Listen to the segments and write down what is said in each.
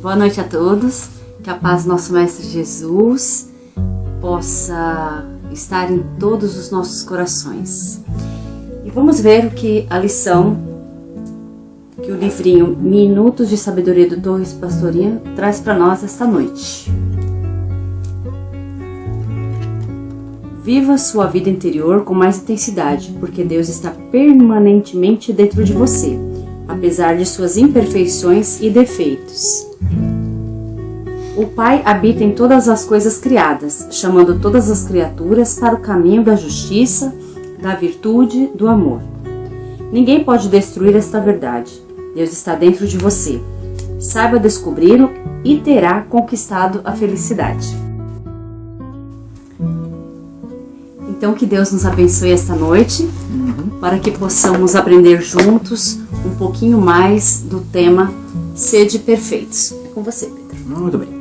Boa noite a todos, que a paz do nosso Mestre Jesus possa estar em todos os nossos corações. E vamos ver o que a lição que o livrinho Minutos de Sabedoria do Torres Pastorinha traz para nós esta noite. Viva sua vida interior com mais intensidade, porque Deus está permanentemente dentro de você, apesar de suas imperfeições e defeitos. O Pai habita em todas as coisas criadas, chamando todas as criaturas para o caminho da justiça, da virtude, do amor. Ninguém pode destruir esta verdade. Deus está dentro de você. Saiba descobri-lo e terá conquistado a felicidade. Então que Deus nos abençoe esta noite, para que possamos aprender juntos um pouquinho mais do tema Sede Perfeitos. É com você, Pedro. Muito bem.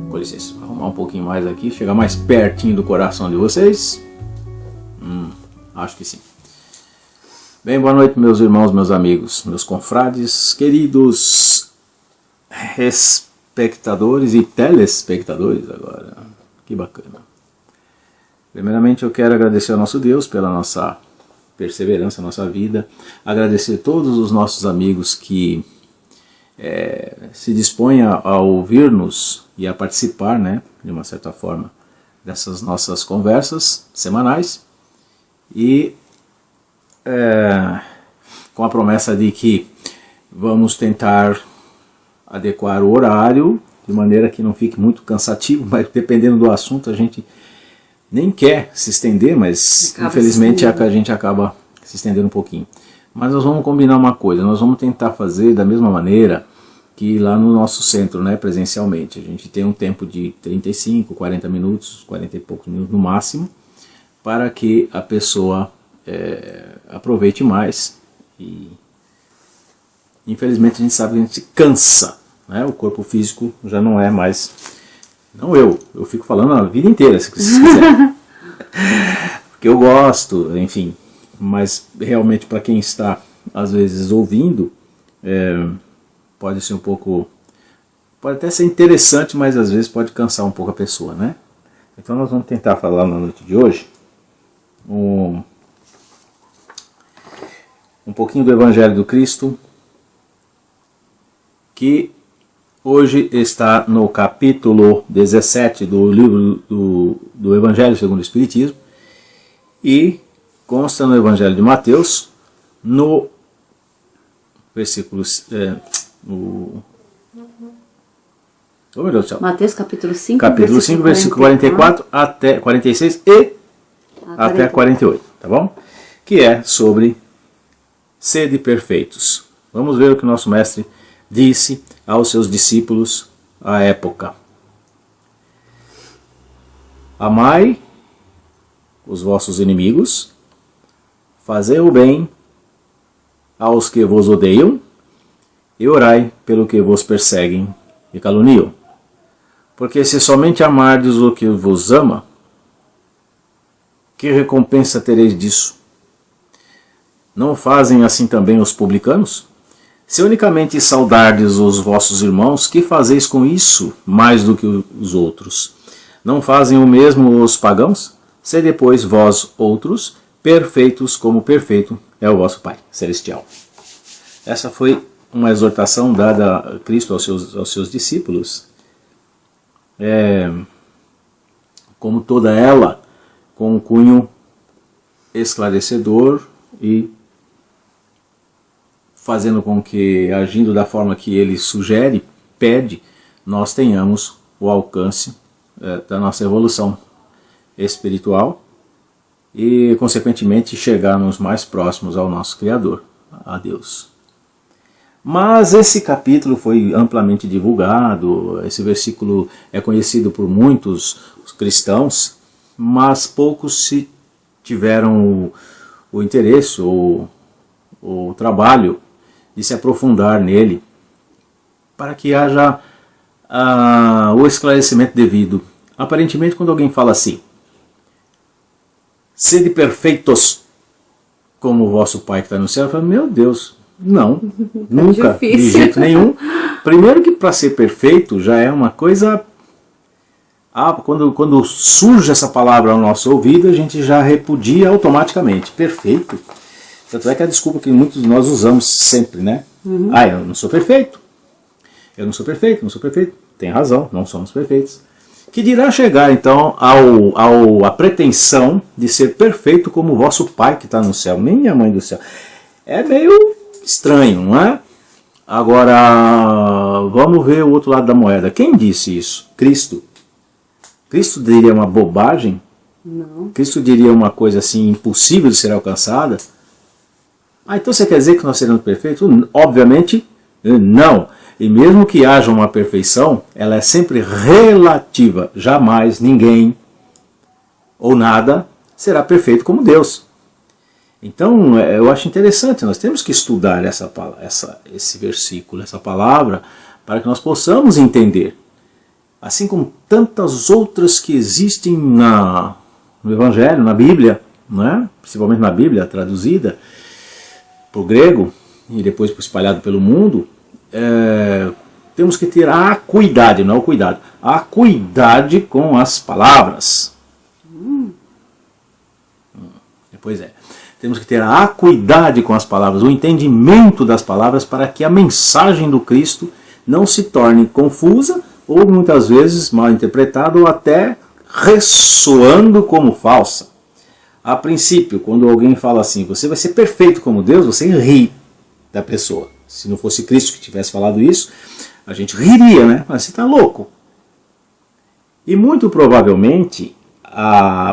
Com licença, vou arrumar um pouquinho mais aqui, chegar mais pertinho do coração de vocês. Acho que sim. Bem, boa noite, meus irmãos, meus amigos, meus confrades, queridos espectadores e telespectadores agora. Que bacana. Primeiramente, eu quero agradecer ao nosso Deus pela nossa perseverança, nossa vida. Agradecer a todos os nossos amigos que se dispõem a ouvir-nos e a participar, né, de uma certa forma, dessas nossas conversas semanais. E com a promessa de que vamos tentar adequar o horário de maneira que não fique muito cansativo, mas dependendo do assunto a gente nem quer se estender, mas infelizmente a gente acaba se estendendo um pouquinho. Mas nós vamos combinar uma coisa, nós vamos tentar fazer da mesma maneira que lá no nosso centro, né, presencialmente. A gente tem um tempo de 35, 40 minutos, 40 e poucos minutos no máximo, para que a pessoa aproveite mais. E infelizmente a gente sabe que a gente cansa, né? O corpo físico já não é mais... Não eu fico falando a vida inteira, se vocês quiserem. Porque eu gosto, enfim. Mas realmente para quem está, às vezes, ouvindo, pode ser um pouco... Pode até ser interessante, mas às vezes pode cansar um pouco a pessoa, né? Então nós vamos tentar falar na noite de hoje um pouquinho do Evangelho do Cristo, que hoje está no capítulo 17 do livro do Evangelho segundo o Espiritismo e consta no Evangelho de Mateus, no versículo... Oh, meu Deus do céu. Mateus capítulo 5, capítulo 5, versículo 44 até 46 e até 48, tá bom? Que é sobre sede perfeitos. Vamos ver o que o nosso mestre disse aos seus discípulos à época. Amai os vossos inimigos, fazei o bem aos que vos odeiam, e orai pelo que vos perseguem e caluniam. Porque se somente amardes o que vos ama, que recompensa tereis disso? Não fazem assim também os publicanos? Se unicamente saudardes os vossos irmãos, que fazeis com isso mais do que os outros? Não fazem o mesmo os pagãos? Se depois vós outros, perfeitos como perfeito é o vosso Pai Celestial. Essa foi uma exortação dada a Cristo aos seus discípulos, como toda ela, com um cunho esclarecedor e fazendo com que, agindo da forma que ele sugere, pede, nós tenhamos o alcance da nossa evolução espiritual e, consequentemente, chegarmos mais próximos ao nosso Criador, a Deus. Mas esse capítulo foi amplamente divulgado, esse versículo é conhecido por muitos cristãos, mas poucos se tiveram o interesse ou o trabalho de se aprofundar nele, para que haja o esclarecimento devido. Aparentemente, quando alguém fala assim, sede perfeitos como o vosso Pai que está no céu, eu falo, meu Deus, não, nunca, de jeito nenhum. Primeiro que para ser perfeito já é uma coisa... Quando surge essa palavra ao nosso ouvido, a gente já repudia automaticamente. Perfeito. Tanto é que a desculpa que muitos de nós usamos sempre, né? Eu não sou perfeito. Eu não sou perfeito, não sou perfeito. Tem razão, não somos perfeitos. Que dirá chegar então à pretensão de ser perfeito como o vosso Pai que está no céu, minha mãe do céu. É meio estranho, não é? Agora, vamos ver o outro lado da moeda. Quem disse isso? Cristo. Cristo diria uma bobagem? Não. Cristo diria uma coisa assim impossível de ser alcançada? Então você quer dizer que nós seremos perfeitos? Obviamente não. E mesmo que haja uma perfeição, ela é sempre relativa. Jamais ninguém ou nada será perfeito como Deus. Então eu acho interessante, nós temos que estudar esse versículo, essa palavra, para que nós possamos entender. Assim como tantas outras que existem no Evangelho, na Bíblia, né? Principalmente na Bíblia traduzida para o grego e depois espalhado pelo mundo, temos que ter a acuidade, não o cuidado, a acuidade com as palavras. Pois é, temos que ter a acuidade com as palavras, o entendimento das palavras para que a mensagem do Cristo não se torne confusa ou muitas vezes mal interpretada ou até ressoando como falsa. A princípio, quando alguém fala assim, você vai ser perfeito como Deus, você ri da pessoa. Se não fosse Cristo que tivesse falado isso, a gente riria, né? Mas você está louco. E muito provavelmente,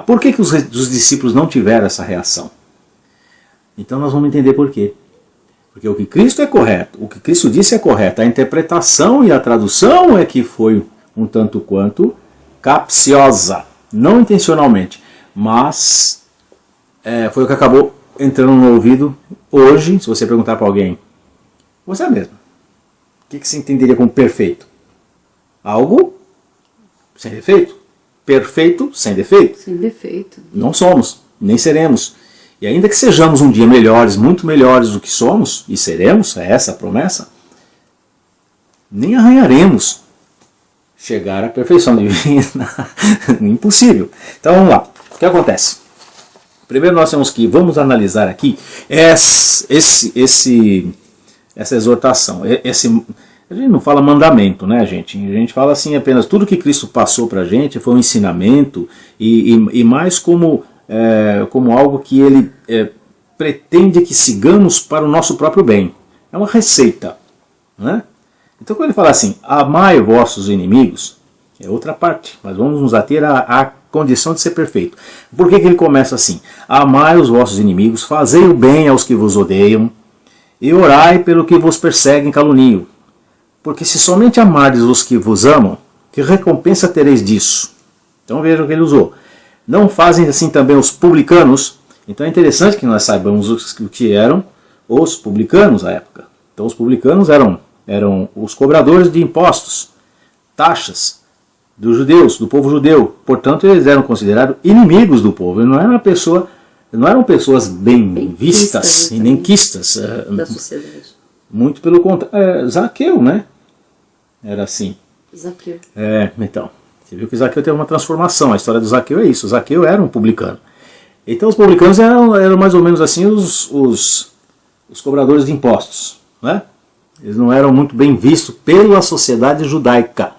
por que os discípulos não tiveram essa reação? Então nós vamos entender por quê. Porque o que Cristo é correto, o que Cristo disse é correto, a interpretação e a tradução é que foi um tanto quanto capciosa, não intencionalmente, mas foi o que acabou entrando no ouvido hoje. Se você perguntar para alguém, você mesmo, o que você entenderia como perfeito? Algo sem defeito. Perfeito sem defeito. Sem defeito. Não somos, nem seremos. E ainda que sejamos um dia melhores, muito melhores do que somos, e seremos, é essa a promessa, nem arranharemos chegar à perfeição divina. Impossível. Então vamos lá. O que acontece? Primeiro nós vamos analisar aqui essa exortação. A gente não fala mandamento, né, gente? A gente fala assim apenas tudo que Cristo passou para a gente foi um ensinamento e mais como algo que ele pretende que sigamos para o nosso próprio bem. É uma receita, né? Então quando ele fala assim, amai vossos inimigos, é outra parte, mas vamos nos ater à condição de ser perfeito. Por que ele começa assim? Amai os vossos inimigos, fazei o bem aos que vos odeiam, e orai pelo que vos perseguem e caluniam. Porque se somente amardes os que vos amam, que recompensa tereis disso? Então veja o que ele usou. Não fazem assim também os publicanos? Então é interessante que nós saibamos o que eram os publicanos à época. Então os publicanos eram os cobradores de impostos, taxas dos judeus, do povo judeu. Portanto, eles eram considerados inimigos do povo. Eles não eram pessoas bem vistas e nem quistas da sociedade. Muito pelo contrário. Zaqueu, né? Era assim. Zaqueu. Então, você viu que Zaqueu teve uma transformação. A história do Zaqueu é isso. Zaqueu era um publicano. Então os publicanos eram mais ou menos assim os cobradores de impostos, né? Eles não eram muito bem vistos pela sociedade judaica.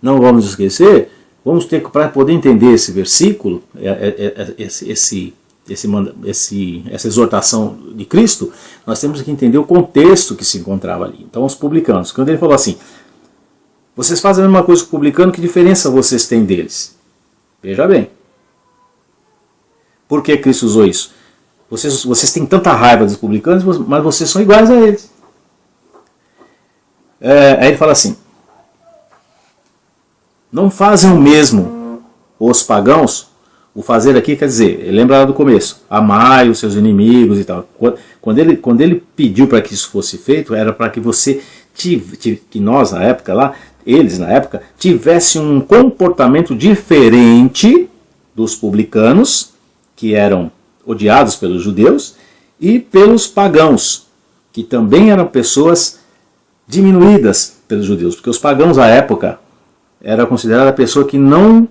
Não vamos esquecer, vamos ter que, para poder entender esse versículo, essa exortação de Cristo, nós temos que entender o contexto que se encontrava ali. Então os publicanos, quando ele falou assim, vocês fazem a mesma coisa que o publicano, que diferença vocês têm deles? Veja bem. Por que Cristo usou isso? Vocês têm tanta raiva dos publicanos, mas vocês são iguais a eles. Aí ele fala assim, não fazem o mesmo os pagãos. O fazer aqui quer dizer, lembra lá do começo, amai os seus inimigos e tal. Quando ele pediu para que isso fosse feito, era para que que nós na época lá, eles na época, tivessem um comportamento diferente dos publicanos, que eram odiados pelos judeus, e pelos pagãos, que também eram pessoas diminuídas pelos judeus, porque os pagãos à época era considerada a pessoa que não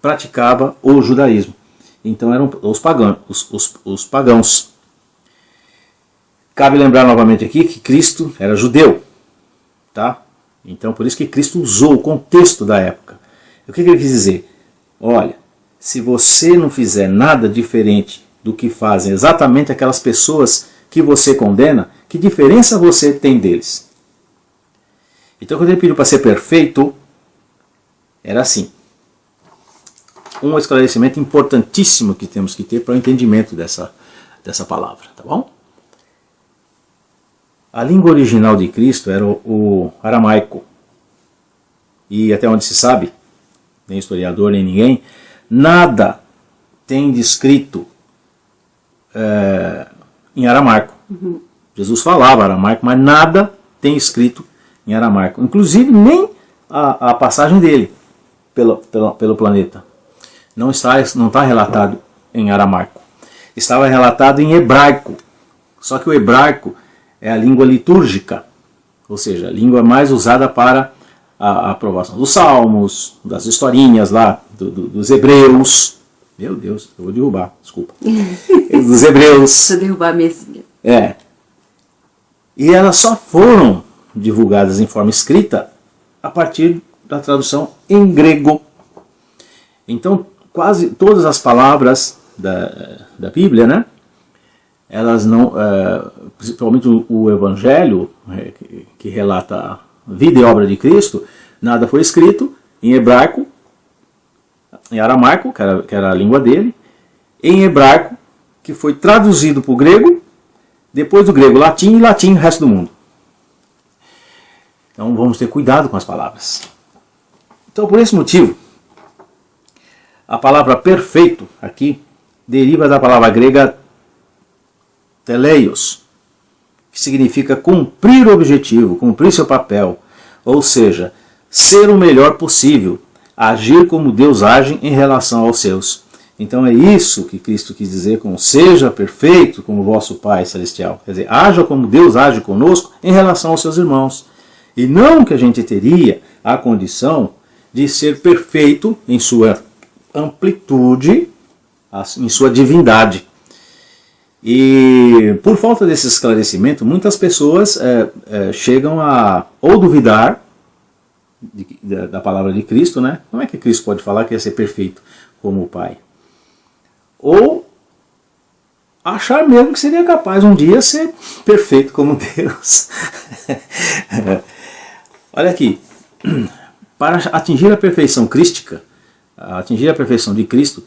praticava o judaísmo. Então eram os pagãos. Cabe lembrar novamente aqui que Cristo era judeu, tá? Então por isso que Cristo usou o contexto da época. O que ele quis dizer? Olha, se você não fizer nada diferente do que fazem exatamente aquelas pessoas que você condena, que diferença você tem deles? Então quando ele pediu para ser perfeito, era assim. Um esclarecimento importantíssimo que temos que ter para o entendimento dessa palavra, tá bom? A língua original de Cristo era o aramaico. E até onde se sabe, nem historiador nem ninguém, nada tem descrito em aramaico. Jesus falava aramaico, mas nada tem escrito em aramaico. Inclusive nem a passagem dele pelo planeta. Não está relatado em aramaico. Estava relatado em hebraico. Só que o hebraico é a língua litúrgica, ou seja, a língua mais usada para a aprovação dos salmos, das historinhas lá, dos hebreus. Meu Deus, eu vou derrubar, desculpa. Dos hebreus. Deixa eu derrubar a mesinha. E elas só foram divulgadas em forma escrita a partir da tradução em grego. Então, quase todas as palavras da Bíblia, né? Elas não, principalmente o Evangelho, que relata a vida e obra de Cristo, nada foi escrito em hebraico, em aramaico, que era a língua dele, em hebraico, que foi traduzido para o grego, depois do grego latim e latim o resto do mundo. Então vamos ter cuidado com as palavras. Então por esse motivo, a palavra perfeito aqui deriva da palavra grega teleios, que significa cumprir o objetivo, cumprir seu papel, ou seja, ser o melhor possível, agir como Deus age em relação aos seus. Então é isso que Cristo quis dizer com seja perfeito como vosso Pai Celestial. Quer dizer, haja como Deus age conosco em relação aos seus irmãos. E não que a gente teria a condição de ser perfeito em sua amplitude, em sua divindade. E por falta desse esclarecimento, muitas pessoas chegam a ou duvidar da palavra de Cristo, né? Como é que Cristo pode falar que ia ser perfeito como o Pai? Ou achar mesmo que seria capaz um dia ser perfeito como Deus. Olha aqui, para atingir a perfeição crística, atingir a perfeição de Cristo,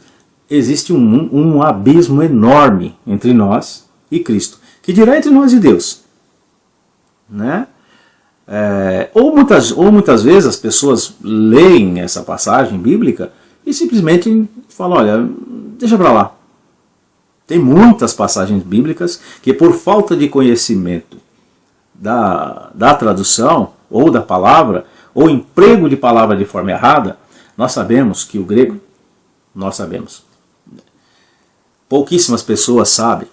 existe um abismo enorme entre nós e Cristo, que dirá entre nós e Deus, né? Ou muitas vezes as pessoas leem essa passagem bíblica e simplesmente falam, olha, deixa para lá. Tem muitas passagens bíblicas que por falta de conhecimento da tradução ou da palavra, ou emprego de palavra de forma errada, nós sabemos que o grego, pouquíssimas pessoas sabem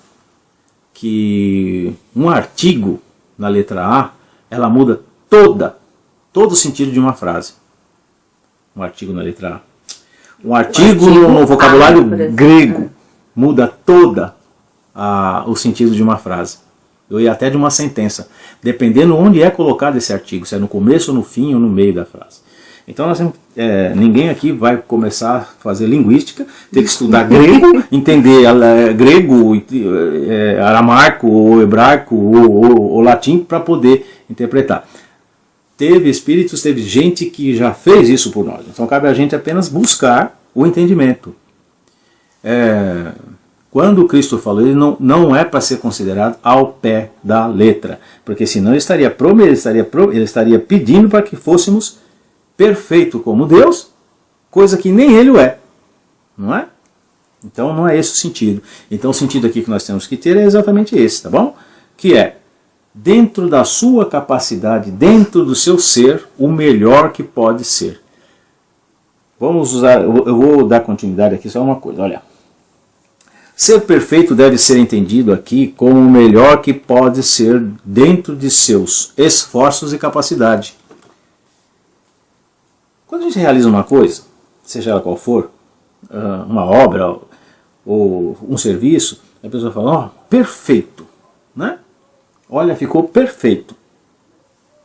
que um artigo na letra A, ela muda todo o sentido de uma frase. Um artigo na letra A. Um artigo no vocabulário grego muda o sentido de uma frase. E até de uma sentença. Dependendo onde é colocado esse artigo. Se é no começo, no fim ou no meio da frase. Então ninguém aqui vai começar a fazer linguística, ter que estudar grego, entender grego, aramaico, ou hebraico, ou latim para poder interpretar. Teve espíritos, teve gente que já fez isso por nós. Então cabe a gente apenas buscar o entendimento. Quando Cristo falou, ele não é para ser considerado ao pé da letra, porque senão ele estaria pedindo para que fôssemos perfeito como Deus, coisa que nem ele é, não é? Então não é esse o sentido. Então o sentido aqui que nós temos que ter é exatamente esse, tá bom? Que é, dentro da sua capacidade, dentro do seu ser, o melhor que pode ser. Vamos usar, eu vou dar continuidade aqui, só uma coisa, olha. Ser perfeito deve ser entendido aqui como o melhor que pode ser dentro de seus esforços e capacidade. Quando a gente realiza uma coisa, seja ela qual for, uma obra ou um serviço, a pessoa fala, ó, perfeito, né? Olha, ficou perfeito.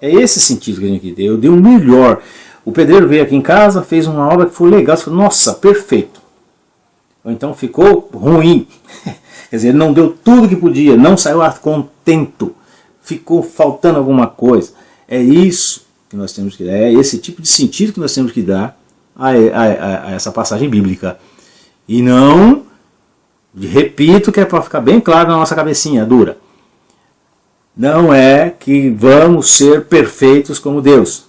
É esse sentido que a gente deu. Eu dei o melhor. O pedreiro veio aqui em casa, fez uma obra que foi legal, você falou, nossa, perfeito. Ou então ficou ruim. Quer dizer, ele não deu tudo que podia, não saiu contento, ficou faltando alguma coisa. É isso que nós temos que dar, é esse tipo de sentido que nós temos que dar a essa passagem bíblica. E não, repito, que é para ficar bem claro na nossa cabecinha dura. Não é que vamos ser perfeitos como Deus.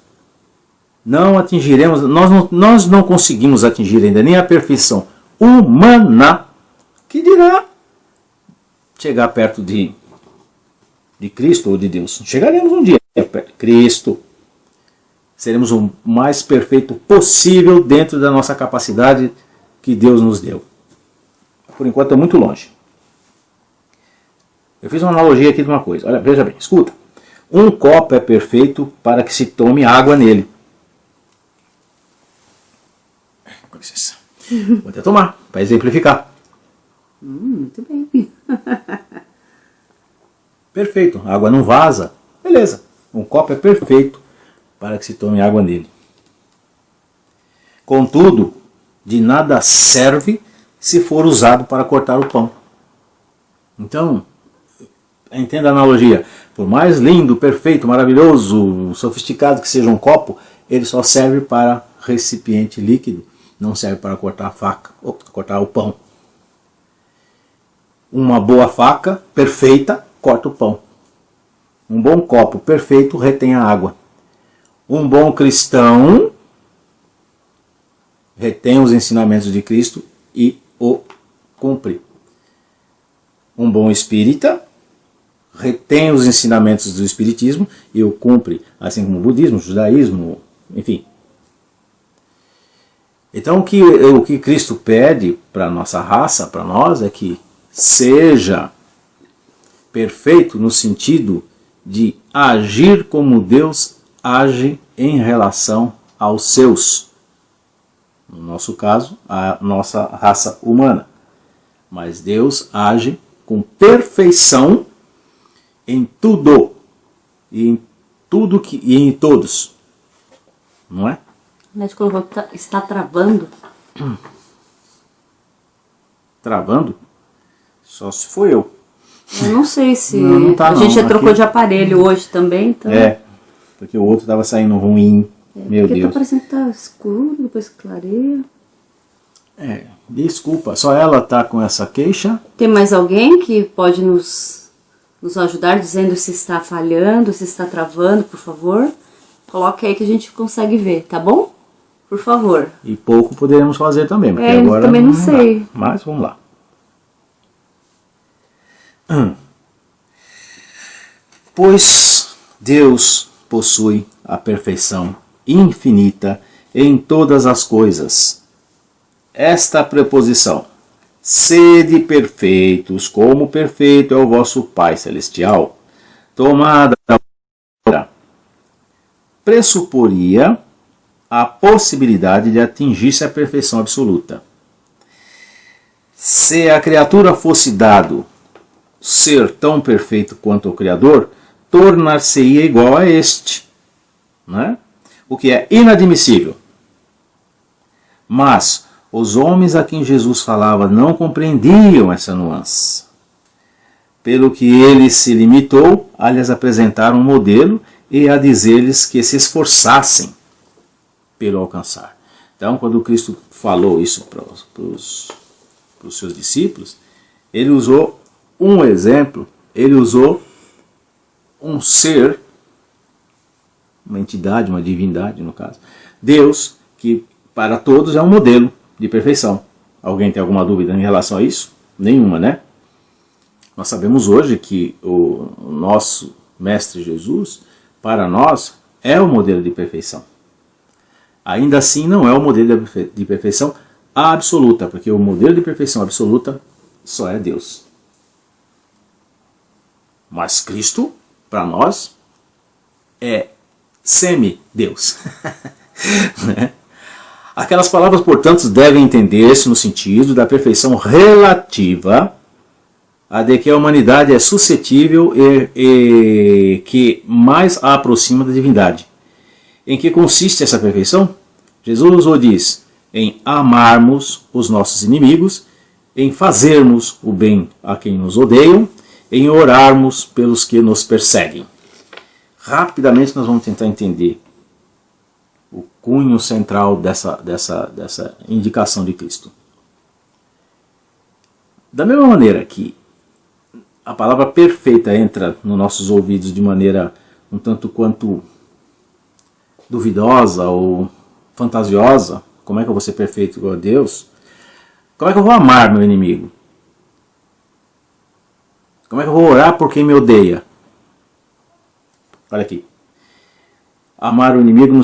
Não atingiremos, nós não conseguimos atingir ainda nem a perfeição humana, que dirá chegar perto de Cristo ou de Deus. Chegaremos um dia perto de Cristo. Seremos o mais perfeito possível dentro da nossa capacidade que Deus nos deu. Por enquanto é muito longe. Eu fiz uma analogia aqui de uma coisa. Olha, veja bem, escuta. Um copo é perfeito para que se tome água nele. Com licença. Vou até tomar, para exemplificar. Muito bem. Perfeito, a água não vaza. Beleza, um copo é perfeito para que se tome água nele. Contudo, de nada serve se for usado para cortar o pão. Então, entenda a analogia. Por mais lindo, perfeito, maravilhoso, sofisticado que seja um copo, ele só serve para recipiente líquido, não serve para cortar a faca, ou cortar o pão. Uma boa faca perfeita corta o pão. Um bom copo perfeito retém a água. Um bom cristão retém os ensinamentos de Cristo e o cumpre. Um bom espírita retém os ensinamentos do espiritismo e o cumpre, assim como o budismo, o judaísmo, enfim. Então o que Cristo pede para a nossa raça, para nós, é que seja perfeito no sentido de agir como Deus age em relação aos seus. No nosso caso, a nossa raça humana. Mas Deus age com perfeição em tudo. E em todos. Não é? O médico colocou que está travando. Travando? Só se for eu. Eu não sei se não tá, a gente já não. trocou Aqui de aparelho hoje também. Então... É, porque o outro estava saindo ruim. Meu porque Deus. tá parecendo que tá escuro, depois clareia. Desculpa, só ela tá com essa queixa. Tem mais alguém que pode nos ajudar dizendo se está falhando, se está travando, por favor? Coloque aí que a gente consegue ver, tá bom? Por favor. E pouco poderemos fazer também, porque eu agora também não sei. Dá. Mas vamos lá. Pois Deus possui a perfeição infinita em todas as coisas. Esta preposição, sede perfeitos, como perfeito é o vosso Pai Celestial, tomada pressuporia a possibilidade de atingir-se a perfeição absoluta. Se a criatura fosse dado ser tão perfeito quanto o Criador, tornar-se-ia igual a este, né? O que é inadmissível. Mas os homens a quem Jesus falava não compreendiam essa nuance, pelo que ele se limitou a lhes apresentar um modelo e a dizer-lhes que se esforçassem pelo alcançar. Então, quando Cristo falou isso para os seus discípulos, ele usou um exemplo, ele usou um ser, uma entidade, uma divindade no caso, Deus, que para todos é um modelo de perfeição. Alguém tem alguma dúvida em relação a isso? Nenhuma, né? Nós sabemos hoje que o nosso Mestre Jesus, para nós, é o modelo de perfeição. Ainda assim, não é o modelo de perfeição absoluta, porque o modelo de perfeição absoluta só é Deus. Mas Cristo, para nós, é semi-Deus. Aquelas palavras, portanto, devem entender-se no sentido da perfeição relativa a de que a humanidade é suscetível e que mais a aproxima da divindade. Em que consiste essa perfeição? Jesus o diz: em amarmos os nossos inimigos, em fazermos o bem a quem nos odeiam, em orarmos pelos que nos perseguem. Rapidamente nós vamos tentar entender o cunho central dessa indicação de Cristo. Da mesma maneira que a palavra perfeita entra nos nossos ouvidos de maneira um tanto quanto duvidosa ou fantasiosa, como é que eu vou ser perfeito igual a Deus? Como é que eu vou amar meu inimigo? Como é que eu vou orar por quem me odeia? Olha aqui. Amar o inimigo não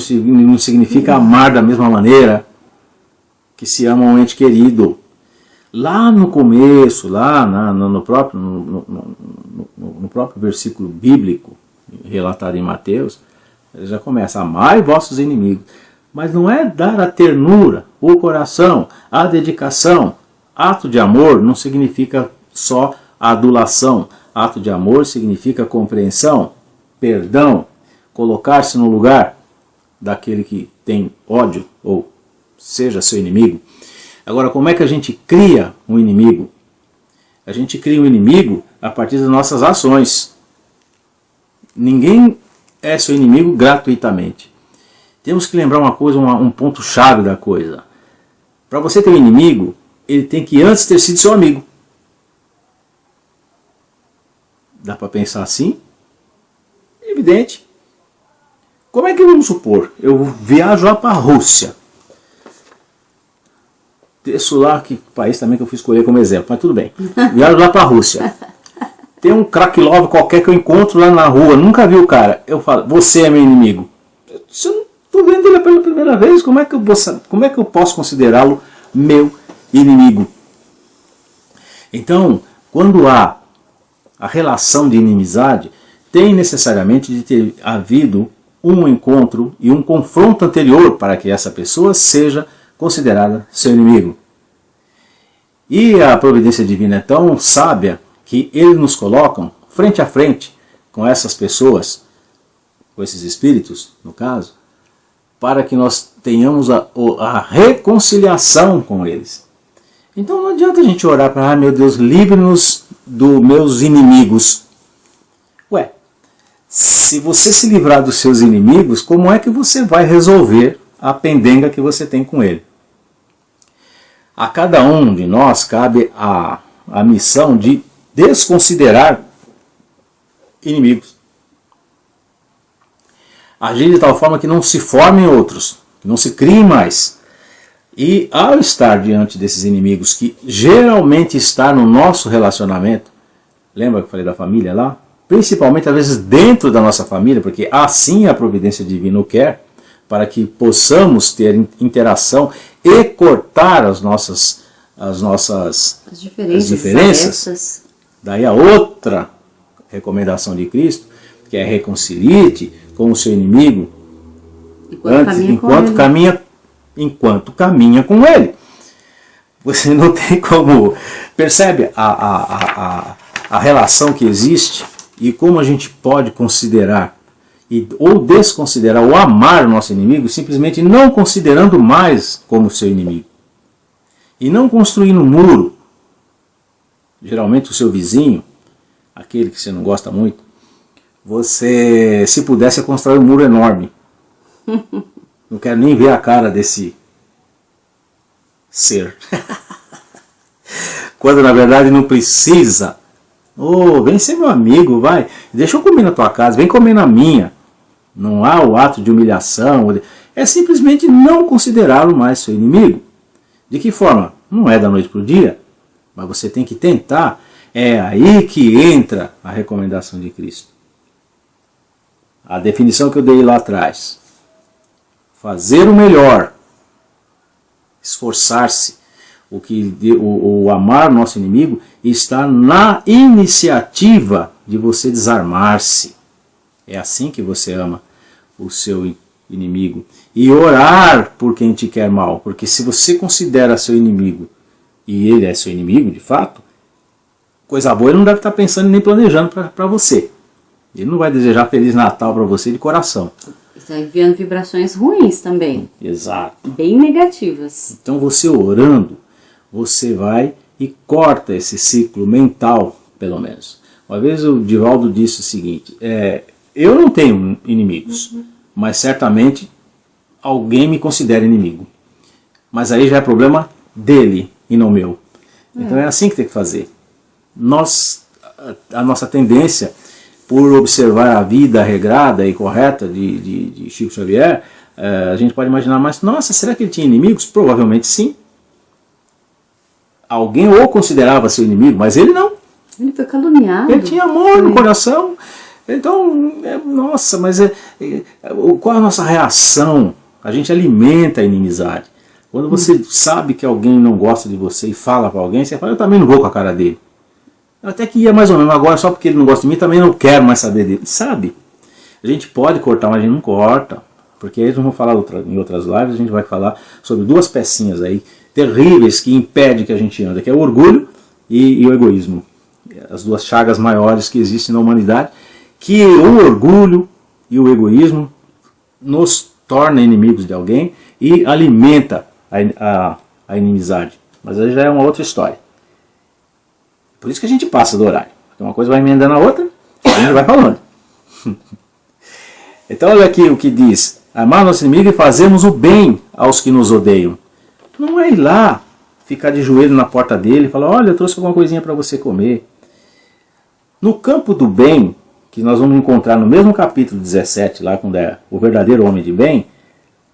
significa amar da mesma maneira que se ama um ente querido. Lá no começo, lá no próprio versículo bíblico relatado em Mateus, ele já começa: amai vossos inimigos. Mas não é dar a ternura, o coração, a dedicação. Ato de amor não significa só adulação. Ato de amor significa compreensão, perdão, colocar-se no lugar daquele que tem ódio, ou seja, seu inimigo. Agora, como é que a gente cria um inimigo? A gente cria um inimigo a partir das nossas ações. Ninguém é seu inimigo gratuitamente. Temos que lembrar uma coisa, um ponto-chave da coisa. Para você ter um inimigo, ele tem que antes ter sido seu amigo. Dá para pensar assim? Evidente. Como é que vamos supor? Eu viajo lá para a Rússia. Desço lá, que país também que eu fui escolher como exemplo, mas tudo bem. Viajo lá para a Rússia. Tem um Krakilov qualquer que eu encontro lá na rua, nunca vi o cara. Eu falo: você é meu inimigo. Se eu não estou vendo ele pela primeira vez, como é que eu posso considerá-lo meu inimigo? Então, quando há a relação de inimizade, tem necessariamente de ter havido um encontro e um confronto anterior para que essa pessoa seja considerada seu inimigo. E a providência divina é tão sábia que eles nos colocam frente a frente com essas pessoas, com esses espíritos, no caso, para que nós tenhamos a reconciliação com eles. Então não adianta a gente orar para: meu Deus, livre-nos dos meus inimigos. Ué, se você se livrar dos seus inimigos, como é que você vai resolver a pendenga que você tem com ele? A cada um de nós cabe a missão de desconsiderar inimigos. Agir de tal forma que não se formem outros, que não se criem mais. E ao estar diante desses inimigos, que geralmente está no nosso relacionamento, lembra que eu falei da família lá? Principalmente às vezes dentro da nossa família, porque assim a providência divina o quer, para que possamos ter interação e cortar as diferenças. Daí a outra recomendação de Cristo, que é: reconcilie-te com o seu inimigo enquanto caminha com ele. Você não tem como... Percebe a relação que existe e como a gente pode considerar ou desconsiderar ou amar o nosso inimigo simplesmente não considerando mais como seu inimigo. E não construindo um muro. Geralmente o seu vizinho, aquele que você não gosta muito, você, se pudesse, constrói um muro enorme. Não quero nem ver a cara desse ser. Quando na verdade não precisa. Vem ser meu amigo, vai. Deixa eu comer na tua casa, vem comer na minha. Não há o ato de humilhação. É simplesmente não considerá-lo mais seu inimigo. De que forma? Não é da noite para o dia, mas você tem que tentar. É aí que entra a recomendação de Cristo. A definição que eu dei lá atrás. Fazer o melhor. Esforçar-se. O amar o nosso inimigo está na iniciativa de você desarmar-se. É assim que você ama o seu inimigo. E orar por quem te quer mal. Porque se você considera seu inimigo, e ele é seu inimigo de fato, coisa boa ele não deve estar pensando nem planejando para você. Ele não vai desejar Feliz Natal para você de coração. Está enviando vibrações ruins também. Exato. Bem negativas. Então você orando, você vai e corta esse ciclo mental, pelo menos. Uma vez o Divaldo disse o seguinte, eu não tenho inimigos, mas certamente alguém me considera inimigo. Mas aí já é problema dele e não meu. Então é assim que tem que fazer. A nossa tendência, por observar a vida regrada e correta de Chico Xavier, a gente pode imaginar, mas nossa, será que ele tinha inimigos? Provavelmente sim. Alguém o considerava seu inimigo, mas ele não. Ele foi caluniado. Ele tinha amor no coração. Então, nossa, mas qual a nossa reação? A gente alimenta a inimizade. Quando você sabe que alguém não gosta de você e fala para alguém, você fala, eu também não vou com a cara dele. Eu até que ia mais ou menos, agora só porque ele não gosta de mim, também não quero mais saber dele. Sabe? A gente pode cortar, mas a gente não corta. Porque aí nós vamos falar em outras lives, a gente vai falar sobre duas pecinhas aí terríveis que impedem que a gente ande, que é o orgulho e o egoísmo. As duas chagas maiores que existem na humanidade, que o orgulho e o egoísmo nos torna inimigos de alguém e alimenta a inimizade. Mas aí já é uma outra história. Por isso que a gente passa do horário. Uma coisa vai emendando a outra, a gente vai falando. Então olha aqui o que diz. Amar nosso inimigo e fazermos o bem aos que nos odeiam. Não é ir lá, ficar de joelho na porta dele e falar, olha, eu trouxe alguma coisinha para você comer. No campo do bem, que nós vamos encontrar no mesmo capítulo 17, lá quando é o verdadeiro homem de bem,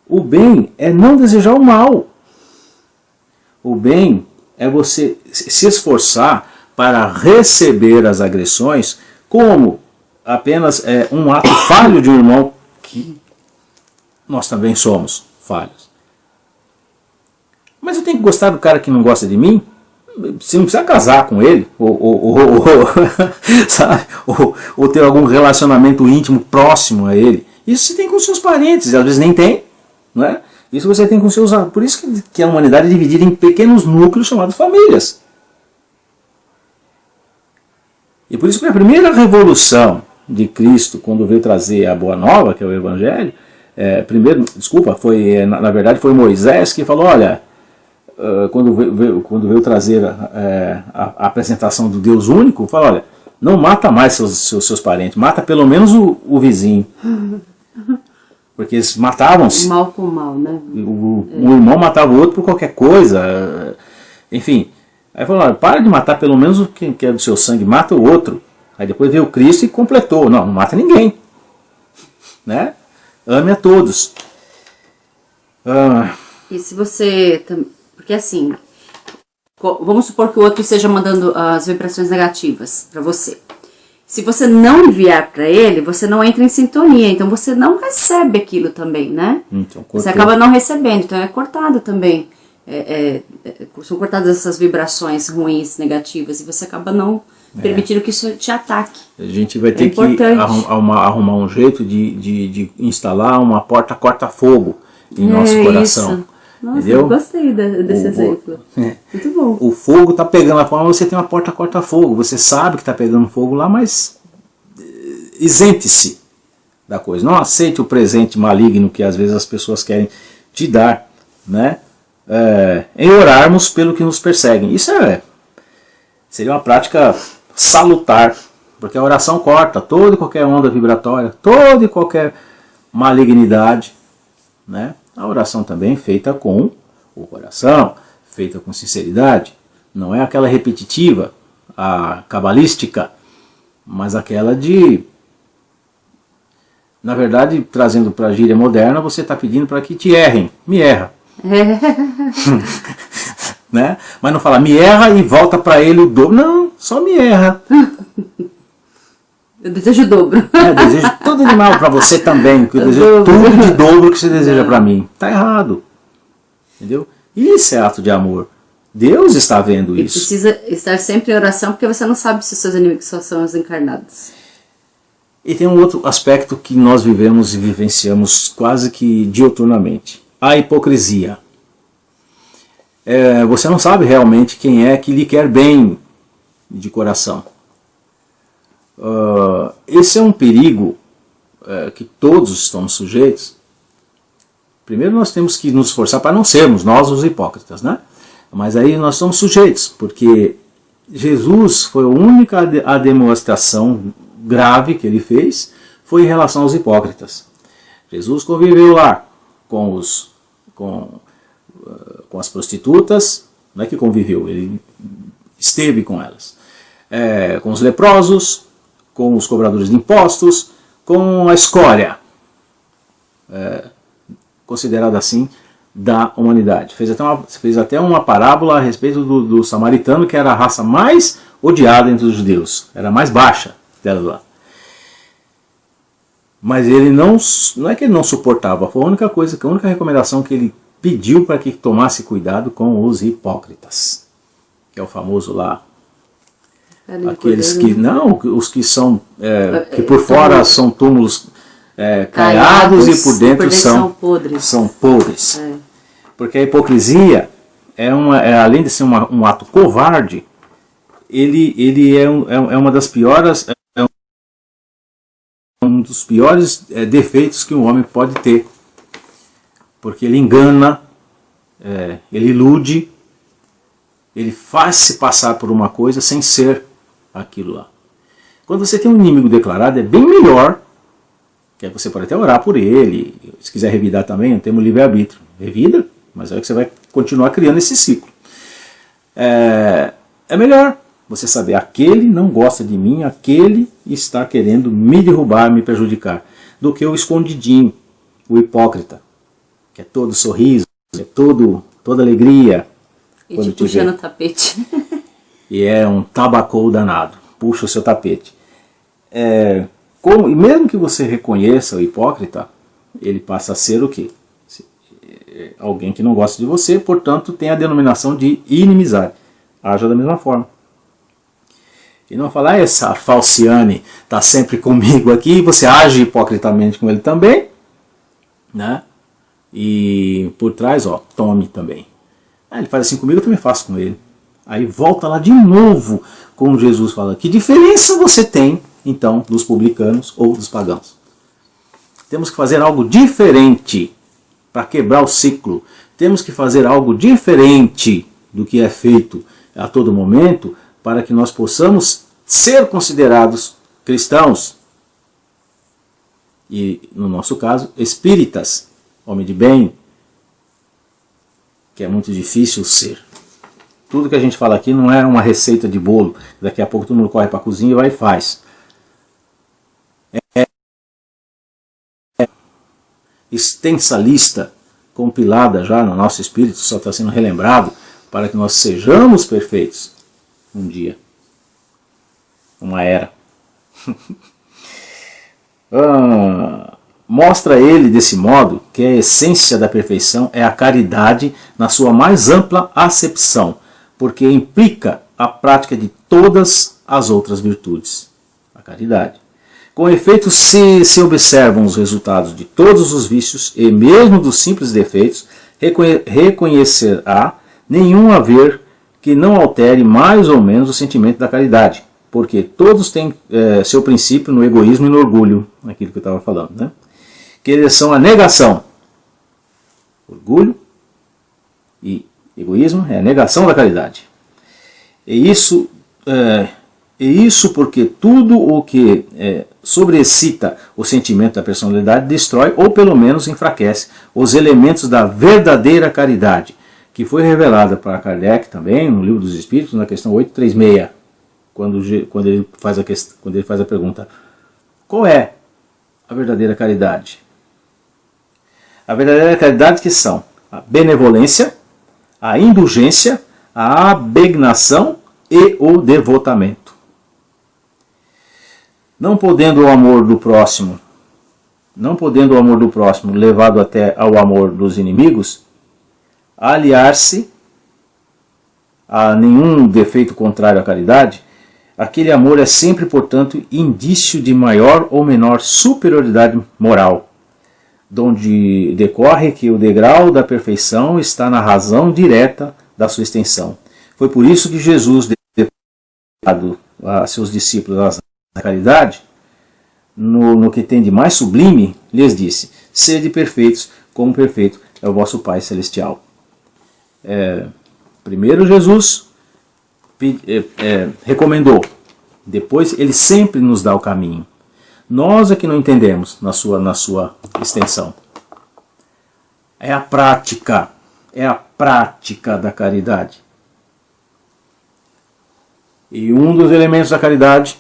o bem é não desejar o mal. O bem é você se esforçar para receber as agressões como apenas um ato falho de um irmão que nós também somos falhos. Mas eu tenho que gostar do cara que não gosta de mim? Você não precisa casar com ele, sabe? Ou ter algum relacionamento íntimo próximo a ele. Isso você tem com seus parentes, às vezes nem tem, não é? Isso você tem com seus... Por isso que a humanidade é dividida em pequenos núcleos chamados famílias. E por isso que a primeira revolução de Cristo, quando veio trazer a Boa Nova, que é o Evangelho, na verdade foi Moisés que falou, olha, quando veio trazer a apresentação do Deus único, falou, olha, não mata mais seus parentes, mata pelo menos o vizinho. Porque eles matavam-se. Mal com mal, né? Um irmão matava o outro por qualquer coisa, enfim. Aí falou, olha, para de matar pelo menos quem é do seu sangue, mata o outro. Aí depois veio Cristo e completou, não mata ninguém. Né? Ame a todos. E se você... Porque assim, vamos supor que o outro esteja mandando as vibrações negativas para você. Se você não enviar para ele, você não entra em sintonia, então você não recebe aquilo também, né? Então, você acaba não recebendo, então é cortado também. São cortadas essas vibrações ruins, negativas, e você acaba não permitindo que isso te ataque. A gente vai ter que arrumar um jeito de instalar uma porta corta-fogo em nosso coração. Isso. Nossa, entendeu? Eu gostei desse exemplo. Muito bom. O fogo está pegando a forma, você tem uma porta corta-fogo. Você sabe que está pegando fogo lá, mas isente-se da coisa. Não aceite o presente maligno que às vezes as pessoas querem te dar, né? Em orarmos pelo que nos perseguem. Isso seria uma prática salutar, porque a oração corta toda e qualquer onda vibratória, toda e qualquer malignidade, né? A oração também feita com o coração, feita com sinceridade, não é aquela repetitiva, a cabalística, mas aquela na verdade, trazendo para a gíria moderna, você está pedindo para que te errem, me erra. Né? Mas não fala, me erra e volta para ele o dobro, não, só me erra. Eu desejo o dobro. Desejo tudo de mal para você também, porque eu desejo tudo de dobro que você deseja para mim. Está errado. Entendeu? Isso é ato de amor. Deus está vendo isso. E precisa estar sempre em oração, porque você não sabe se os seus inimigos só são os encarnados. E tem um outro aspecto que nós vivemos e vivenciamos quase que diuturnamente: a hipocrisia. Você não sabe realmente quem é que lhe quer bem de coração. Esse é um perigo que todos estamos sujeitos. Primeiro nós temos que nos esforçar para não sermos nós os hipócritas, né? Mas aí nós somos sujeitos, porque Jesus foi a única demonstração grave que ele fez, foi em relação aos hipócritas. Jesus conviveu lá com as prostitutas, não é que conviveu, ele esteve com elas, com os leprosos, com os cobradores de impostos, com a escória, considerada assim, da humanidade. Fez até uma parábola a respeito do samaritano, que era a raça mais odiada entre os judeus, era a mais baixa delas lá. Mas ele não é que ele não suportava, foi a única recomendação que ele pediu para que tomasse cuidado com os hipócritas, que é o famoso lá, aqueles que não, os que são que por fora são túmulos caiados e por dentro são podres. Porque a hipocrisia além de ser um ato covarde, ele é uma das piores, um dos piores defeitos que um homem pode ter, porque ele engana, ele ilude, ele faz-se passar por uma coisa sem ser aquilo lá. Quando você tem um inimigo declarado, é bem melhor, que aí você pode até orar por ele, se quiser revidar também, temos livre-arbítrio, revida, mas é que você vai continuar criando esse ciclo. É melhor você saber, aquele não gosta de mim, aquele está querendo me derrubar, me prejudicar, do que o escondidinho, o hipócrita, que é todo sorriso, é toda alegria. E te puxando o tapete. E é um tabacou danado, puxa o seu tapete. E mesmo que você reconheça o hipócrita, ele passa a ser o quê? Alguém que não gosta de você, portanto tem a denominação de inimizade. Haja da mesma forma. E não falar, essa Falciane está sempre comigo aqui, e você age hipocritamente com ele também, né? E por trás, tome também. Ele faz assim comigo, eu também faço com ele. Aí volta lá de novo, como Jesus fala, que diferença você tem, então, dos publicanos ou dos pagãos? Temos que fazer algo diferente para quebrar o ciclo. Temos que fazer algo diferente do que é feito a todo momento, para que nós possamos ser considerados cristãos. E, no nosso caso, espíritas, homem de bem, que é muito difícil ser. Tudo que a gente fala aqui não é uma receita de bolo. Daqui a pouco todo mundo corre para a cozinha e vai e faz. Extensa lista, compilada já no nosso espírito, só está sendo relembrado, para que nós sejamos perfeitos um dia. Uma era. Mostra ele desse modo que a essência da perfeição é a caridade na sua mais ampla acepção, porque implica a prática de todas as outras virtudes. A caridade. Com efeito, se observam os resultados de todos os vícios e mesmo dos simples defeitos, reconhecerá nenhum haver que não altere mais ou menos o sentimento da caridade, porque todos têm seu princípio no egoísmo e no orgulho, aquilo que eu estava falando, né? Que eles são a negação. Orgulho e egoísmo é a negação da caridade. E isso porque tudo o que sobrecita o sentimento da personalidade destrói ou pelo menos enfraquece os elementos da verdadeira caridade, que foi revelada para Kardec também no Livro dos Espíritos, na questão 836, quando ele faz a pergunta: qual é a verdadeira caridade? A verdadeira caridade que são a benevolência, a indulgência, a abnegação e o devotamento. Não podendo o amor do próximo levado até ao amor dos inimigos, aliar-se a nenhum defeito contrário à caridade, aquele amor é sempre, portanto, indício de maior ou menor superioridade moral, donde decorre que o degrau da perfeição está na razão direta da sua extensão. Foi por isso que Jesus, dado a seus discípulos a caridade, no que tem de mais sublime, lhes disse: sede perfeitos, como perfeito é o vosso Pai Celestial. Primeiro Jesus recomendou, depois ele sempre nos dá o caminho. Nós é que não entendemos na sua extensão. É a prática da caridade. E um dos elementos da caridade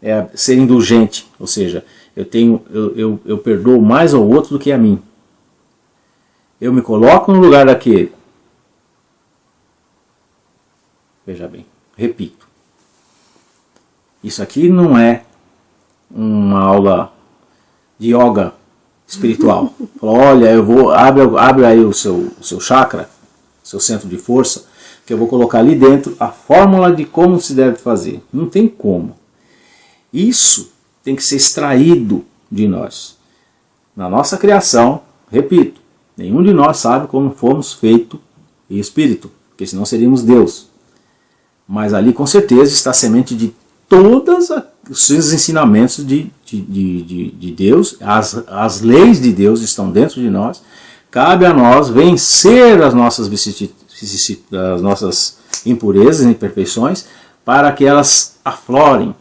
é ser indulgente, ou seja, eu perdoo mais ao outro do que a mim. Eu me coloco no lugar daquele. Veja bem, repito. Isso aqui não é uma aula de yoga espiritual. Olha, abre aí o seu chakra, seu centro de força, que eu vou colocar ali dentro a fórmula de como se deve fazer. Não tem como. Isso tem que ser extraído de nós. Na nossa criação, repito, nenhum de nós sabe como fomos feitos em espírito, porque senão seríamos Deus. Mas ali com certeza está a semente de todos os seus ensinamentos de Deus, as leis de Deus estão dentro de nós. Cabe a nós vencer as nossas impurezas e imperfeições para que elas aflorem.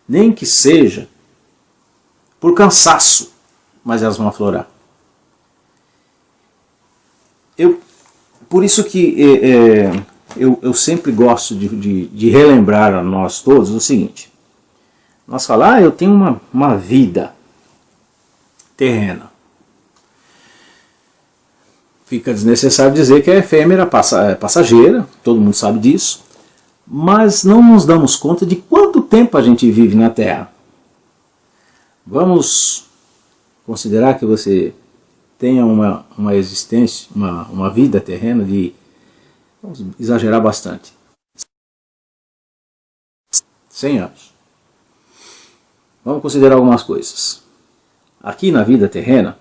Nem que seja por cansaço, mas elas vão aflorar. Por isso que eu sempre gosto de relembrar a nós todos o seguinte. Nós falamos, eu tenho uma vida terrena. Fica desnecessário dizer que é efêmera, passageira, todo mundo sabe disso, mas não nos damos conta de quanto tempo a gente vive na Terra. Vamos considerar que você tenha uma existência, uma vida terrena de, vamos exagerar bastante, 100 anos. Vamos considerar algumas coisas. Aqui na vida terrena,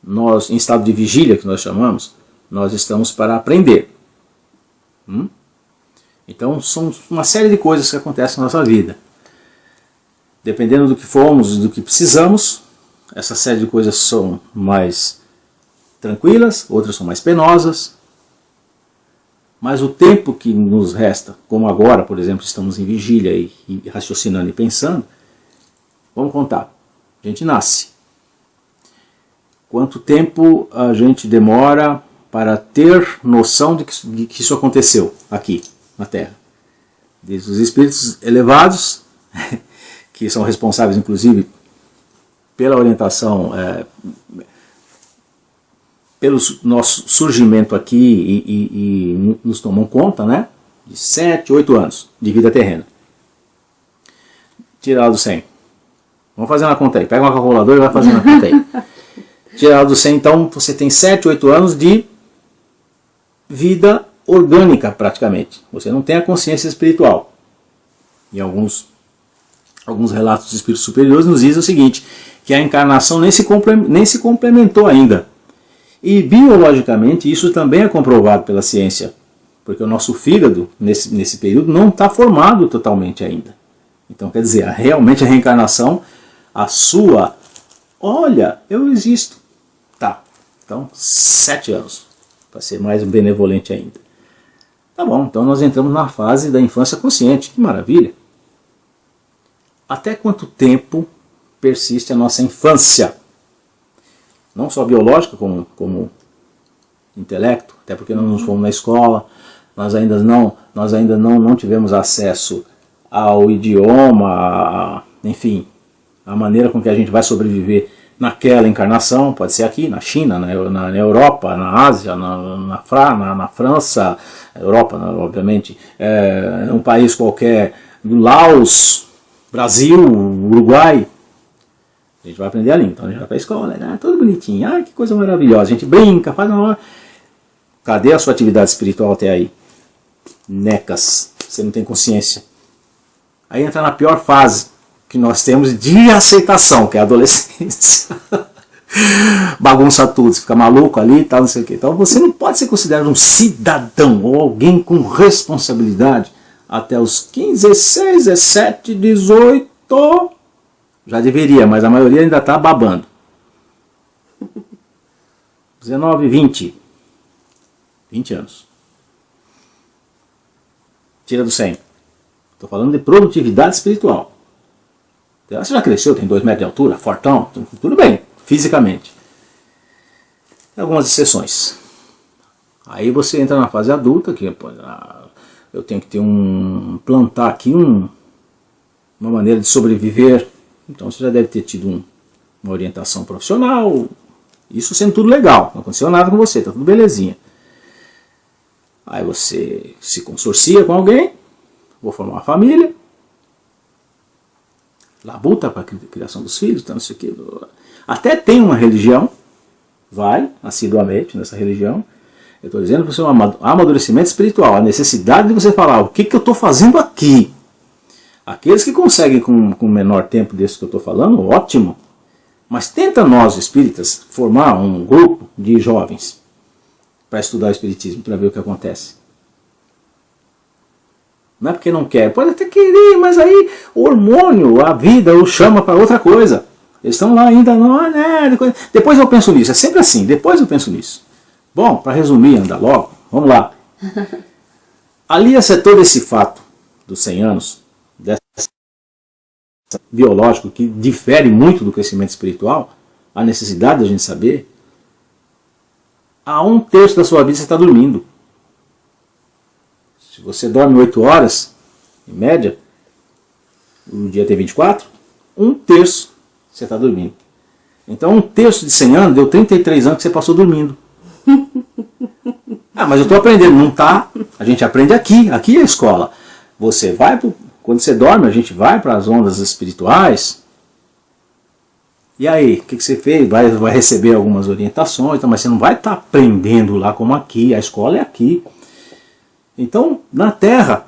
nós, em estado de vigília, que nós chamamos, nós estamos para aprender. Então, são uma série de coisas que acontecem na nossa vida. Dependendo do que fomos, do que precisamos, essa série de coisas são mais tranquilas, outras são mais penosas. Mas o tempo que nos resta, como agora, por exemplo, estamos em vigília e raciocinando e pensando, vamos contar. A gente nasce. Quanto tempo a gente demora para ter noção de que isso aconteceu aqui na Terra? Desde os espíritos elevados, que são responsáveis inclusive pela orientação, pelo nosso surgimento aqui e nos tomam conta, né? De 7, 8 anos de vida terrena. Tirar do 100. Vamos fazer uma conta aí. Pega uma calculadora e vai fazendo a conta aí. Tirar do 100, então você tem 7, 8 anos de vida orgânica praticamente. Você não tem a consciência espiritual. E alguns relatos dos espíritos superiores nos dizem o seguinte, que a encarnação nem se complementou ainda. E biologicamente isso também é comprovado pela ciência, porque o nosso fígado nesse período não está formado totalmente ainda. Então quer dizer, realmente a reencarnação, olha, eu existo. Tá, então 7 anos, para ser mais benevolente ainda. Tá bom, então nós entramos na fase da infância consciente, que maravilha. Até quanto tempo persiste a nossa infância? Não só biológica, como intelecto, até porque nós não fomos na escola, nós ainda não tivemos acesso ao idioma, enfim, a maneira com que a gente vai sobreviver naquela encarnação, pode ser aqui, na China, na Europa, na Ásia, na França, Europa, obviamente, um país qualquer, Laos, Brasil, Uruguai. A gente vai aprender a língua, então a gente vai para a escola, tudo bonitinho, que coisa maravilhosa, a gente brinca, faz uma... Cadê a sua atividade espiritual até aí? Necas. você não tem consciência. Aí entra na pior fase que nós temos de aceitação, que é a adolescência. Bagunça tudo, você fica maluco ali e tal, não sei o que. Então você não pode ser considerado um cidadão ou alguém com responsabilidade até os 15, 16, 17, 18. Já deveria, mas a maioria ainda está babando. 19, 20. 20 anos. Tira do 100. Estou falando de produtividade espiritual. Você já cresceu, tem 2 metros de altura, fortão, tudo bem, fisicamente. Tem algumas exceções. Aí você entra na fase adulta, que eu tenho que ter plantar aqui uma maneira de sobreviver. Então você já deve ter tido uma orientação profissional, isso sendo tudo legal, não aconteceu nada com você, tá tudo belezinha. Aí você se consorcia com alguém, vou formar uma família, labuta para a criação dos filhos, então, não sei o que. Até tem uma religião, vai assiduamente nessa religião. Eu estou dizendo para você um amadurecimento espiritual, a necessidade de você falar o que eu estou fazendo aqui. Aqueles que conseguem com menor tempo desse que eu estou falando, ótimo. Mas tenta nós, espíritas, formar um grupo de jovens para estudar o espiritismo, para ver o que acontece. Não é porque não quer, pode até querer, mas aí o hormônio, a vida, o chama para outra coisa. Eles estão lá ainda, não, né? Depois eu penso nisso, é sempre assim, depois eu penso nisso. Bom, para resumir, andar logo, vamos lá. Alia-se todo esse fato dos 100 anos, desse biológico que difere muito do crescimento espiritual, a necessidade da gente saber, a 1/3 da sua vida você está dormindo. Se você dorme 8 horas, em média, o dia tem 24, 1/3 você está dormindo. Então 1/3 de 100 anos deu 33 anos que você passou dormindo. Ah, mas eu estou aprendendo. Não está. A gente aprende aqui. Aqui é a escola. Você vai, quando você dorme, a gente vai para as ondas espirituais. E aí, o que você fez? Vai receber algumas orientações, mas você não vai estar aprendendo lá como aqui. A escola é aqui. Então, na Terra,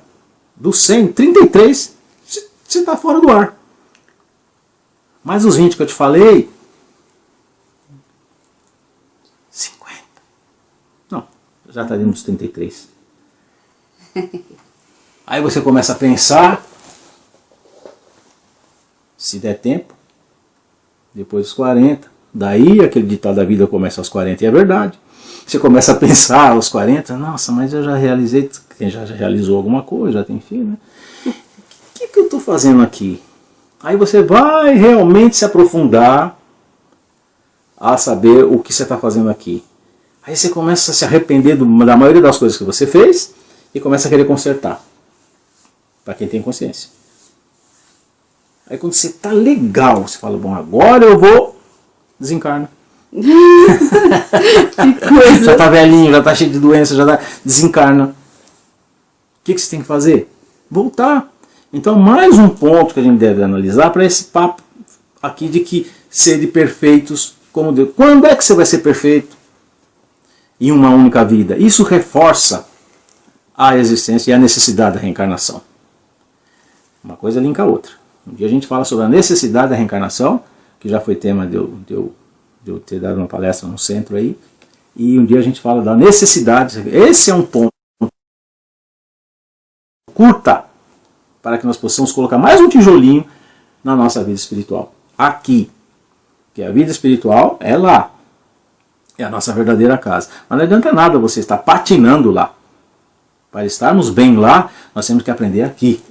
dos 100, 33, você está fora do ar. Mas os 20 que eu te falei, 50. Não, já está dentro dos 33. Aí você começa a pensar, se der tempo, depois dos 40. Daí aquele ditado da vida começa aos 40 e é verdade. Você começa a pensar aos 40, nossa, mas eu já realizei, quem já realizou alguma coisa, já tem filho, né? O que eu estou fazendo aqui? Aí você vai realmente se aprofundar a saber o que você está fazendo aqui. Aí você começa a se arrepender da maioria das coisas que você fez e começa a querer consertar. Para quem tem consciência. Aí quando você está legal, você fala, bom, agora eu vou desencarnar. Que coisa. Já está velhinho, já está cheio de doença, já tá, desencarna. O que você tem que fazer? Voltar. Então mais um ponto que a gente deve analisar para esse papo aqui de que sede perfeitos como Deus. Quando é que você vai ser perfeito? Em uma única vida. Isso reforça a existência e a necessidade da reencarnação. Uma coisa linka a outra. Um dia a gente fala sobre a necessidade da reencarnação, que já foi tema de eu ter dado uma palestra num centro aí, e um dia a gente fala da necessidade. Esse é um ponto curta para que nós possamos colocar mais um tijolinho na nossa vida espiritual. Aqui, que a vida espiritual é lá, é a nossa verdadeira casa. Mas não adianta nada você estar patinando lá. Para estarmos bem lá, nós temos que aprender aqui.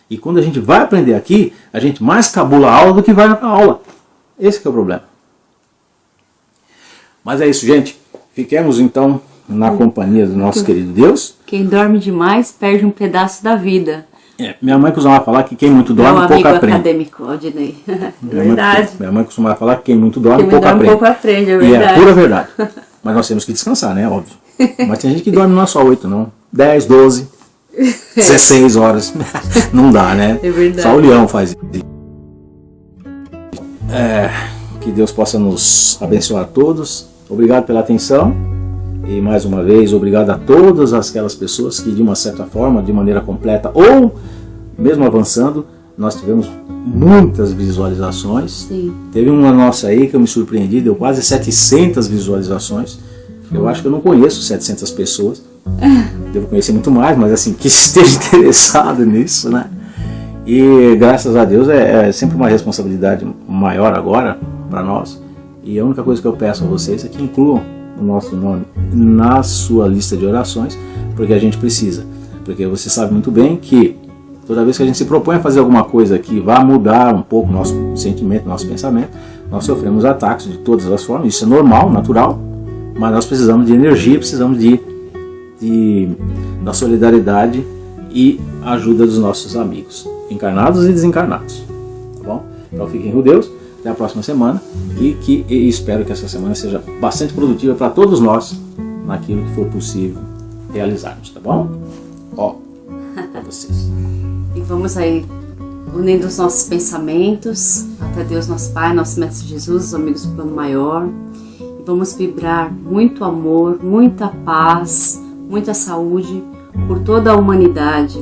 E quando a gente vai aprender aqui, a gente mais cabula a aula do que vai para a aula. Esse que é o problema. Mas é isso, gente. Fiquemos então na companhia do nosso querido Deus. Quem dorme demais perde um pedaço da vida. Minha mãe costumava falar que quem muito dorme pouco aprende. Meu amigo acadêmico, Aldinei. Verdade. Minha mãe costumava falar que quem muito dorme pouco aprende. É verdade. E é pura verdade. Mas nós temos que descansar, né? Óbvio. Mas tem gente que dorme não é só 8, não. 10, 12, 16 horas. Não dá, né? É verdade. Só o leão faz isso. Que Deus possa nos abençoar a todos. Obrigado pela atenção. E mais uma vez, obrigado a todas aquelas pessoas que de uma certa forma, de maneira completa ou mesmo avançando, nós tivemos muitas visualizações. Sim. Teve uma nossa aí que eu me surpreendi, deu quase 700 visualizações. Eu acho que eu não conheço 700 pessoas. Devo conhecer muito mais, mas assim, que esteja interessado nisso, né? E graças a Deus é sempre uma responsabilidade maior agora para nós. E a única coisa que eu peço a vocês é que incluam o nosso nome na sua lista de orações, porque a gente precisa. Porque você sabe muito bem que toda vez que a gente se propõe a fazer alguma coisa que vá mudar um pouco nosso sentimento, nosso pensamento, nós sofremos ataques de todas as formas. Isso é normal, natural, mas nós precisamos de energia, precisamos da solidariedade e ajuda dos nossos amigos, encarnados e desencarnados. Tá bom? Então fiquem com Deus, até a próxima semana e espero que essa semana seja bastante produtiva para todos nós naquilo que for possível realizarmos, tá bom? Ó, para vocês. E vamos aí unindo os nossos pensamentos até Deus nosso Pai, nosso Mestre Jesus, os amigos do plano maior. E vamos vibrar muito amor, muita paz, muita saúde por toda a humanidade.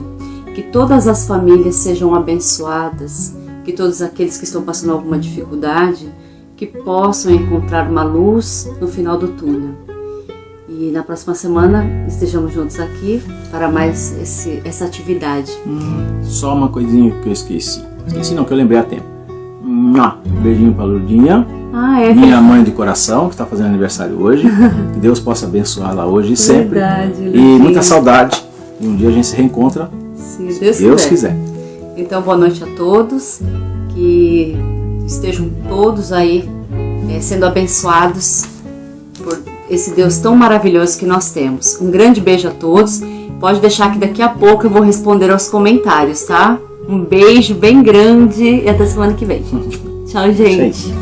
Que todas as famílias sejam abençoadas, que todos aqueles que estão passando alguma dificuldade, que possam encontrar uma luz no final do túnel. E na próxima semana estejamos juntos aqui para mais essa atividade. Só uma coisinha que eu esqueci. Esqueci não, que eu lembrei a tempo. Um beijinho para a Lourdinha, minha mãe de coração, que está fazendo aniversário hoje. Que Deus possa abençoá-la hoje e sempre. E muita saudade. E um dia a gente se reencontra, se Deus quiser. Então, boa noite a todos. Que estejam todos aí sendo abençoados por esse Deus tão maravilhoso que nós temos. Um grande beijo a todos. Pode deixar que daqui a pouco eu vou responder aos comentários, tá? Um beijo bem grande e até semana que vem. Tchau, gente.